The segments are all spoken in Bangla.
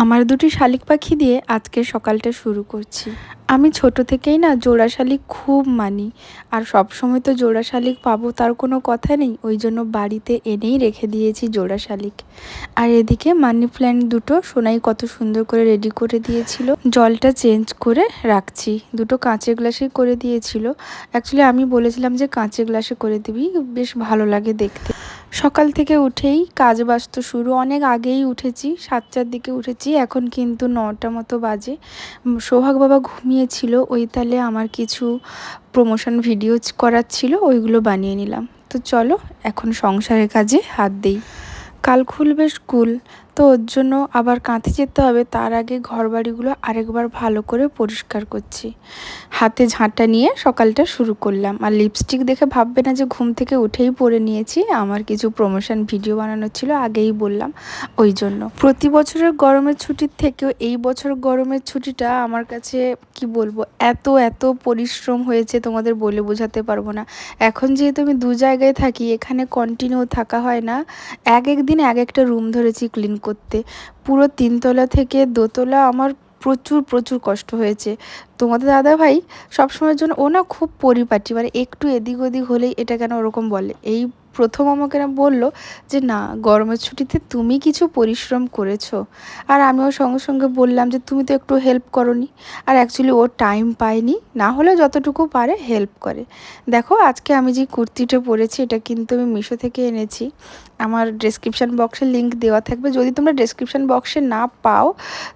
আমার দুটি শালিক পাখি দিয়ে আজকের সকালটা শুরু করছি। আমি ছোট থেকেই না জোড়া শালিক খুব মানি, আর সব সময় তো জোড়া শালিক পাবো তার কোনো কথা নেই, ওই জন্য বাড়িতে এনেই রেখে দিয়েছি জোড়া শালিক। আর এদিকে মানি প্ল্যান্ট দুটো সোনাই কত সুন্দর করে রেডি করে দিয়েছিল, জলটা চেঞ্জ করে রাখছি। দুটো কাঁচের গ্লাসে করে দিয়েছিল। অ্যাকচুয়ালি আমি বলেছিলাম যে কাঁচের গ্লাসে করে দিবি, বেশ ভালো লাগে দেখতে। সকাল থেকে উঠেই কাজ বাস্ত শুরু, অনেক আগেই উঠেছি, 7টার দিকে উঠেছি, এখন কিন্তু 9টা মতো বাজে। সোহাগ বাবা ঘুমিয়েছিল, ওই তালে আমার কিছু প্রমোশন ভিডিও করার ছিল, ওইগুলো বানিয়ে নিলাম। তো চলো এখন সংসারের কাজে হাত দিই। কাল খুলবে স্কুল, তো ওর জন্য আবার কাঁথি যেতে হবে, তার আগে ঘরবাড়িগুলো আরেকবার ভালো করে পরিষ্কার করছি। হাতে ঝাঁটা নিয়ে সকালটা শুরু করলাম। আর লিপস্টিক দেখে ভাববে না যে ঘুম থেকে উঠেই পরে নিয়েছি, আমার কিছু প্রমোশন ভিডিও বানানোর ছিল, আগেই বললাম, ওই জন্য। প্রতি বছরের গরমের ছুটির থেকেও এই বছর গরমের ছুটিটা আমার কাছে কি বলবো, এত এত পরিশ্রম হয়েছে তোমাদের বলে বোঝাতে পারবো না। এখন যেহেতু আমি দু জায়গায় থাকি, এখানে কন্টিনিউ থাকা হয় না, এক এক দিন এক একটা রুম ধরেছি ক্লিন করতে। পুরো 3তলা থেকে দোতলা আমার প্রচুর প্রচুর কষ্ট হয়েছে। তোমাদের দাদাভাই সবসময়ের জন্য ও না খুব পরিপাটি, মানে একটু এদিক ওদিক হলেই এটা কেন ওরকম বলে। এই প্রথম আমাকে না বললো যে না, গরমের ছুটিতে তুমি কিছু পরিশ্রম করেছো। আর আমিও সঙ্গে সঙ্গে বললাম যে তুমি তো একটু হেল্প করোনি। আর অ্যাকচুয়ালি ও টাইম পায়নি, না হলেও যতটুকু পারে হেল্প করে। দেখো আজকে আমি যে কুর্তিটা পরেছি, এটা কিন্তু আমি মিশো থেকে এনেছি। আমার ডেসক্রিপশান বক্সে লিঙ্ক দেওয়া থাকবে, যদি তোমরা ডেসক্রিপশান বক্সে না পাও,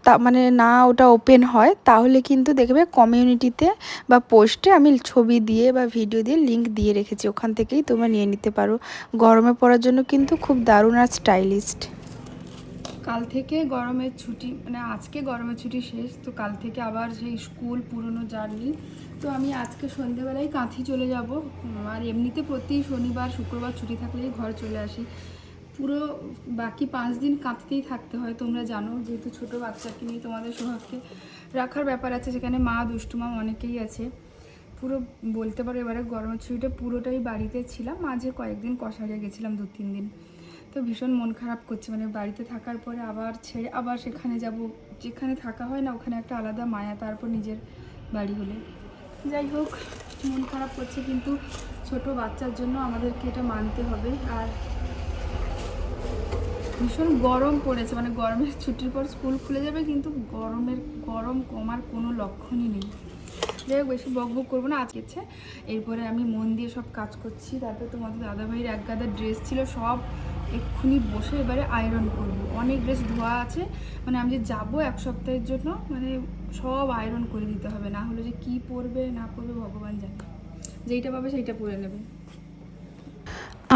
তা মানে না ওটা ওপেন হয়, তাহলে কিন্তু দেখবে কমিউনিটিতে বা পোস্টে আমি ছবি দিয়ে বা ভিডিও দিয়ে লিঙ্ক দিয়ে রেখেছি, ওখান থেকেই তোমরা নিয়ে নিতে পারো। গরমে পড়ার জন্য কিন্তু খুব দারুণ আর স্টাইলিস্ট। কাল থেকে গরমের ছুটি, মানে আজকে গরমের ছুটি শেষ, তো কাল থেকে আবার সেই স্কুল, পুরনো জার্নি। তো আমি আজকে সন্ধেবেলায় কাঁথি চলে যাব। আর এমনিতে প্রতি শনিবার শুক্রবার ছুটি থাকলেই ঘর চলে আসি। পুরো বাকি 5 দিন কাঁথতেই থাকতে হয়, তোমরা জানো, যেহেতু ছোটো বাচ্চাকে নিয়ে তোমাদের সোহাগকে রাখার ব্যাপার আছে, সেখানে মা দুষ্টুমা অনেকেই আছে। পুরো বলতে পারো এবারে গরমের ছুটিটা পুরোটাই বাড়িতে ছিলাম, মাঝে কয়েকদিন কষারিয়া গেছিলাম 2-3 দিন। তো ভীষণ মন খারাপ করছে, মানে বাড়িতে থাকার পরে আবার ছেড়ে আবার সেখানে যাব, যেখানে থাকা হয় না ওখানে একটা আলাদা মায়া, তারপর নিজের বাড়ি হলে। যাই হোক, মন খারাপ করছে, কিন্তু ছোট বাচ্চার জন্য আমাদেরকে এটা মানতে হবে। আর ভীষণ গরম পড়েছে, মানে গরমের ছুটির পর স্কুল খুলে যাবে, কিন্তু গরম কমার কোনো লক্ষণই নেই। যাই হোক, বেশি বকবক করবো না আজকে। এরপরে আমি মন দিয়ে সব কাজ করছি। তারপরে তোমাদের দাদাভাইয়ের এক গাদা ড্রেস ছিল, সব এক্ষুনি বসে এবারে আয়রন করব। অনেক ড্রেস ধোয়া আছে, মানে আমি যে যাবো 1 সপ্তাহের জন্য, মানে সব আয়রন করে দিতে হবে, না হলে যে কি পরবে না পরবে ভগবান জানে। যেইটা পাবে সেইটা পরে নেবে।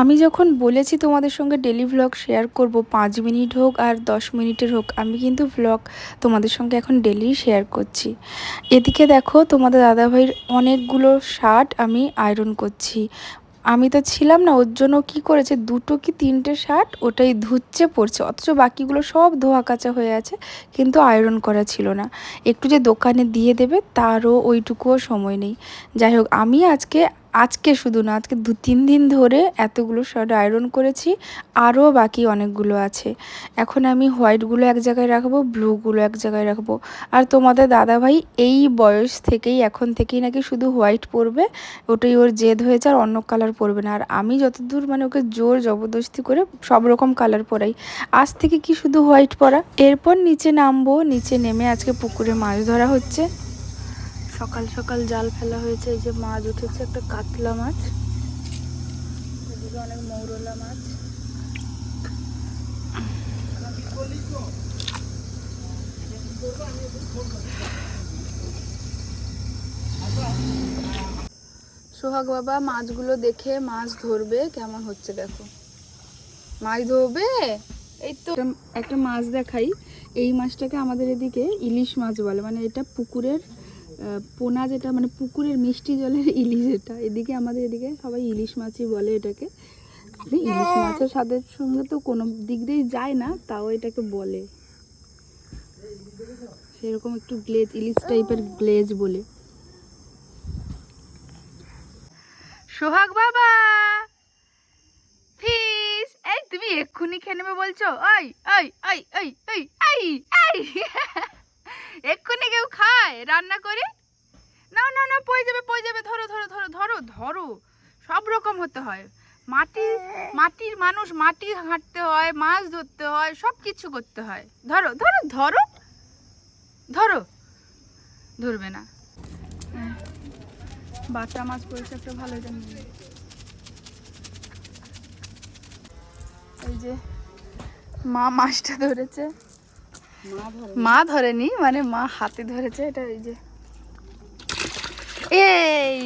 আমি যখন বলেছি তোমাদের সঙ্গে ডেলি ভ্লগ শেয়ার করব, 5 মিনিট হোক আর 10 মিনিটের হোক, আমি কিন্তু ভ্লগ তোমাদের সঙ্গে এখন ডেলি শেয়ার করছি। এদিকে দেখো তোমাদের দাদাভাইয়ের অনেকগুলো শার্ট আমি আয়রন করছি। আমি তো ছিলাম না, ওর জন্য কী করেছে, 2টো কি 3টে শার্ট ওটাই ধুচ্ছে পড়ছে, অথচ বাকিগুলো সব ধোয়া কাচা হয়ে আছে, কিন্তু আয়রন করা ছিল না। একটু যে দোকানে দিয়ে দেবে তারও ওইটুকুও সময় নেই। যাই হোক, আমি আজকে শুধু না, আজকে 2-3 দিন ধরে এতগুলো শার্ট আয়রন করেছি, আরও বাকি অনেকগুলো আছে। এখন আমি হোয়াইটগুলো এক জায়গায় রাখবো, ব্লুগুলো এক জায়গায় রাখবো। আর তোমাদের দাদাভাই এই বয়স থেকেই, এখন থেকেই নাকি শুধু হোয়াইট পরবে, ওটাই ওর জেদ হয়েছে, আর অন্য কালার পরবে না। আর আমি যতদূর মানে ওকে জোর জবরদস্তি করে সব রকম কালার পরাই, আজ থেকে কি শুধু হোয়াইট পরা। এরপর নিচে নামবো, নিচে নেমে আজকে পুকুরে মাছ ধরা হচ্ছে। সকাল সকাল জাল ফেলা হয়েছে, এই যে মাছ উঠেছে, একটা কাতলা মাছ, এদিকে অনেক মৌরলা মাছ। সোহাগ বাবা মাছগুলো দেখে মাছ ধরবে, কেমন হচ্ছে দেখো, মাছ ধরবে। এই তো একটা মাছ দেখাই, এই মাছটাকে আমাদের এদিকে ইলিশ মাছ বলে, মানে এটা পুকুরের পোনা, যেটা মানে পুকুরের মিষ্টি জলের ইলিশ, এটা এদিকে আমাদের এদিকে সবাই ইলিশ মাছই বলে এটাকে। ইলিশ মাছের স্বাদের সঙ্গে তো কোনো দিক দিয়েই যায় না, তাও এটাকে বলে সেরকম একটু গ্লেজ, ইলিশ টাইপের গ্লেজ বলে। সোহাগ বাবা ফিশ, এই তুমি এক্ষুনি খেয়ে নেবে বলছো? ওই ওই ওই ওই ওই এই এই এক্ষুনি কেউ খায় রান্না করে? না না না, পড়ে যাবে পড়ে যাবে, ধরো ধরো ধরো ধরো ধরো। সব রকম হতে হয়, মাটির মানুষ, মাটি হাঁটতে হয়, মাছ ধরতে হয়, সব কিছু করতে হয়। ধরো ধরো ধরো ধরো, ধরবে না। বাটা মাছ পড়েছে একটা ভালো জানি। এই যে মা মাছটা ধরেছে, মা ধরেনি, মানে মা হাতে ধরেছে এটা। এই যে এই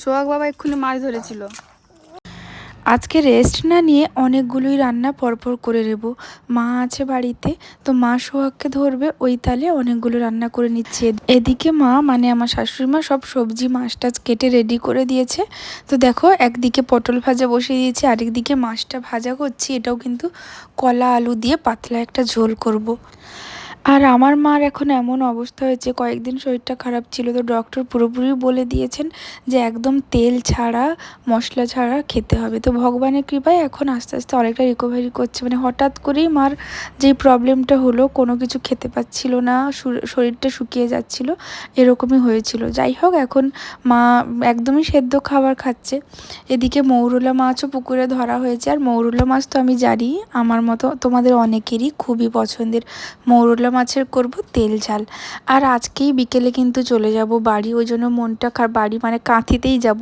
সোহাগ বাবা এক্ষুনি মাছ ধরেছিল। আজকে রেস্ট না নিয়ে অনেকগুলোই রান্না পরপর করে নেব। মা আছে বাড়িতে, তো মা সোহাগকে ধরবে, ওই তালে অনেকগুলো রান্না করে নিচ্ছে। এদিকে মা মানে আমার শাশুড়ি মা সব সবজি মাছ টাছ কেটে রেডি করে দিয়েছে। তো দেখো একদিকে পটল ভাজা বসিয়ে দিয়েছি, আরেকদিকে মাছটা ভাজা করছি। এটাও কিন্তু কলা আলু দিয়ে পাতলা একটা ঝোল করব। আর আমার মার এখন এমন অবস্থা হয়েছে, কয়েকদিন শরীরটা খারাপ ছিল, তো ডক্টর পুরোপুরি বলে দিয়েছেন যে একদম তেল ছাড়া মশলা ছাড়া খেতে হবে। তো ভগবানের কৃপায় এখন আস্তে আস্তে অনেকটা রিকভারি করছে। মানে হঠাৎ করেই মার যেই প্রবলেমটা হলো, কোনো কিছু খেতে পাচ্ছিল না, শরীরটা শুকিয়ে যাচ্ছিল, এরকমই হয়েছিল। যাই হোক এখন মা একদমই সেদ্ধ খাবার খাচ্ছে। এদিকে মৌরলা মাছও পুকুরে ধরা হয়েছে। আর মৌরলা মাছ তো আমি জানি আমার মতো তোমাদের অনেকেরই খুবই পছন্দের। মৌরলা মাছের করব তেল ঝাল। আর আজকেই বিকেলে কিন্তু চলে যাব বাড়ি, ওই জন্য মনটা বাড়ি মানে কাঁথিতেই যাব।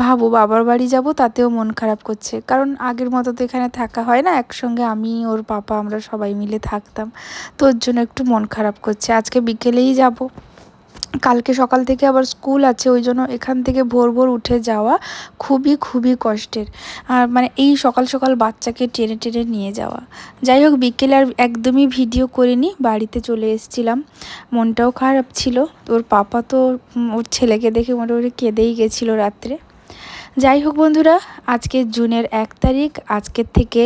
ভাবো বাবার বাড়ি যাব, তাতেও মন খারাপ করছে, কারণ আগের মতো তো এখানে থাকা হয় না একসঙ্গে। আমি ওর পাপা আমরা সবাই মিলে থাকতাম, তো ওর জন্য একটু মন খারাপ করছে। আজকে বিকেলেই যাব, কালকে সকাল থেকে আবার স্কুল আছে, ওই জন্য এখান থেকে ভোর ভোর উঠে যাওয়া খুবই খুবই কষ্টের। আর মানে এই সকাল সকাল বাচ্চাকে টেনে টেনে নিয়ে যাওয়া। যাই হোক বিকেলে আর একদমই ভিডিও করিনি, বাড়িতে চলে এসেছিলাম। মনটাও খারাপ ছিল, ওর পাপা তো ওর ছেলেকে দেখে মোটামুটি কেঁদেই গেছিলো রাত্রে। যাই হোক বন্ধুরা, আজকে জুনের 1 তারিখ, আজকের থেকে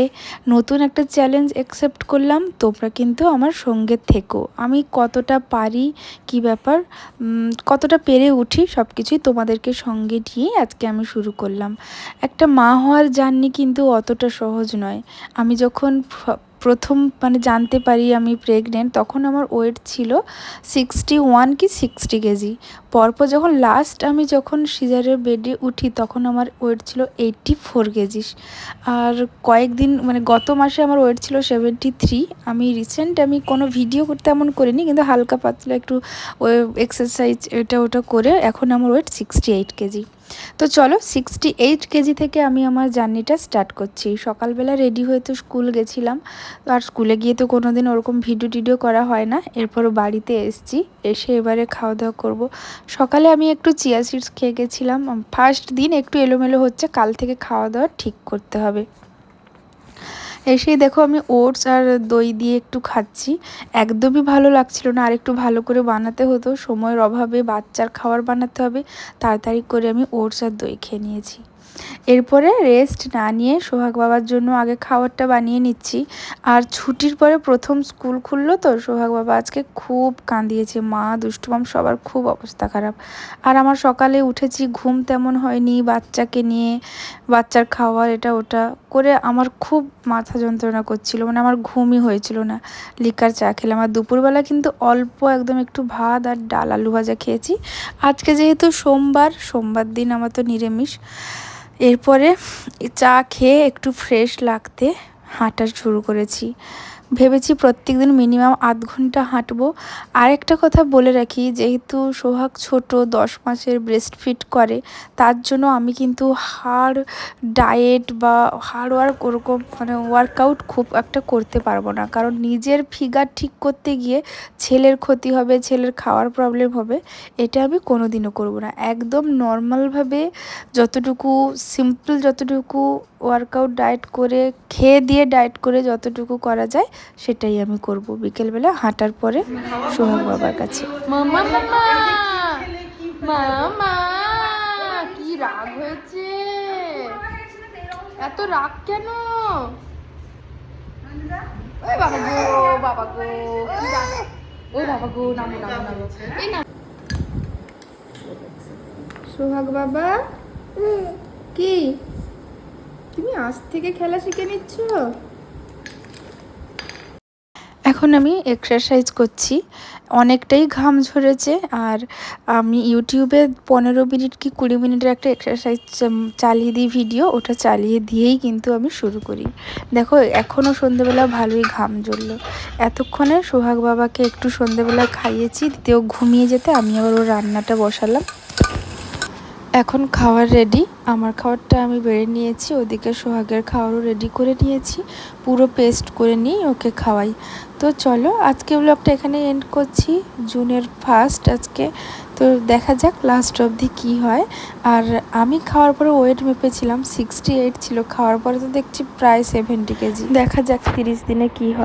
নতুন একটা চ্যালেঞ্জ অ্যাকসেপ্ট করলাম। তোমরা কিন্তু আমার সঙ্গে থেকো, আমি কতটা পারি, কি ব্যাপার, কতটা পেরে উঠি, সব কিছুই তোমাদেরকে সঙ্গে নিয়েই আজকে আমি শুরু করলাম। একটা মা হওয়ার জার্নি কিন্তু অতটা সহজ নয়। আমি যখন প্রথম মানে জানতে পারি আমি প্রেগনেন্ট, তখন আমার ওয়েট ছিল 61 কি 60 কেজি। পরপর যখন লাস্ট আমি যখন সিজারের বেডে উঠি, তখন আমার ওয়েট ছিল 84 কেজি। আর কয়েকদিন মানে গত মাসে আমার ওয়েট ছিল 73। আমি রিসেন্ট আমি কোনো ভিডিও করতে এমন করিনি, কিন্তু হালকা পাতলা একটু এক্সারসাইজ এটা ওটা করে এখন আমার ওয়েট 68 কেজি। তো চলো 68 কেজি থেকে আমি আমার জার্নিটা স্টার্ট করছি। সকালবেলা রেডি হয়ে তো স্কুল গেছিলাম, আর স্কুলে গিয়ে তো কোনো দিন ওরকম ভিডিও টিডিও করা হয় না। এরপর বাড়িতে এসেছি, এসে এবারে খাওয়া দাওয়া করব। সকালে আমি একটু চিয়া সিডস খেয়ে গেছিলাম। ফার্স্ট দিন একটু এলোমেলো হচ্ছে, কাল থেকে খাওয়া দাওয়া ঠিক করতে হবে। এসেই দেখো আমি ওটস আর দই দিয়ে একটু খাচ্ছি, একদমই ভালো লাগছিল না। আর একটু ভালো করে বানাতে হতো, সময়ের অভাবে বাচ্চার খাবার বানাতে হবে, তাড়াতাড়ি করে আমি ওটস আর দই খেয়ে নিয়েছি। এরপরে রেস্ট না নিয়ে সোহাগ বাবার জন্য আগে খাবারটা বানিয়ে নিচ্ছি। আর ছুটির পরে প্রথম স্কুল খুললো, তো সোহাগ বাবা আজকে খুব কাঁদিয়েছে, মা দুষ্টুমাম সবার খুব অবস্থা খারাপ। আর আমার সকালে উঠেছি, ঘুম তেমন হয়নি, বাচ্চাকে নিয়ে বাচ্চার খাওয়ার এটা ওটা করে আমার খুব মাথা যন্ত্রণা করছিল, মানে আমার ঘুমই হয়েছিল না। লিকার চা খেলাম। আর দুপুরবেলা কিন্তু অল্প একদম একটু ভাত আর ডাল আলু ভাজা খেয়েছি। আজকে যেহেতু সোমবার দিন আমার তো নিরামিষ। এরপরে চা খেয়ে একটু ফ্রেশ লাগতে হাঁটা শুরু করেছি। ভেবেছি প্রত্যেক দিন মিনিমাম আধ ঘন্টা হাঁটবো। আরেকটা কথা বলে রাখি, যেহেতু সোহাগ ছোট 10 মাসের ব্রেস্ট ফিড করে, তার জন্য আমি কিন্তু হার্ড ডায়েট বা হার্ড ওয়ার্ক ওরকম মানে ওয়ার্কআউট খুব একটা করতে পারবো না, কারণ নিজের ফিগার ঠিক করতে গিয়ে ছেলের ক্ষতি হবে, ছেলের খাওয়ার প্রবলেম হবে, এটা আমি কোনো দিনও করবো না। একদম নর্মালভাবে যতটুকু সিম্পল, যতটুকু ওয়ার্কআউট ডায়েট করে খেয়ে দিয়ে ডায়েট করে যতটুকু করা যায় সেটাই আমি করব। বিকেলবেলা হাঁটার পরে সোহাগ বাবার কাছে। মামা মামা মামা, কি রাগ হয়েছে, এত রাগ কেন? ওই বাবা গো, বাবা গো, কি রাগ, ওই বাবা গো, নামো নামো নামো, এই না সোহাগ বাবা। কি তুমি আজ থেকে খেলা শিখে নিচ্ছ। এখন আমি এক্সারসাইজ করছি, অনেকটাই ঘাম ঝরেছে। আর আমি ইউটিউবে 15 মিনিট কি 20 মিনিটের একটা এক্সারসাইজ চালিয়ে দিই ভিডিও, ওটা চালিয়ে দিয়েই কিন্তু আমি শুরু করি। দেখো এখনও সন্ধেবেলা ভালোই ঘাম ঝরলো। এতক্ষণে সোহাগ বাবাকে একটু সন্ধেবেলা খাইয়েছি, দিতেও ঘুমিয়ে যেতে আমি আবার ওর রান্নাটা বসালাম। এখন খাওয়ার রেডি, আমার খাবারটা আমি বেড়ে নিয়েছি, ওদিকে সোহাগের খাওয়ারও রেডি করে নিয়েছি, পুরো পেস্ট করে নিই ওকে খাওয়াই। তো চলো আজকে ব্লগটা এখানে এন্ড করছি, জুনের 1 আজকে। তো দেখা যাক লাস্ট অবধি কী হয়। আর আমি খাওয়ার পরে ওয়েট মেপেছিলাম 68 ছিল, খাওয়ার পরে তো দেখছি প্রায় 70 কেজি। দেখা যাক 30 দিনে কী হয়।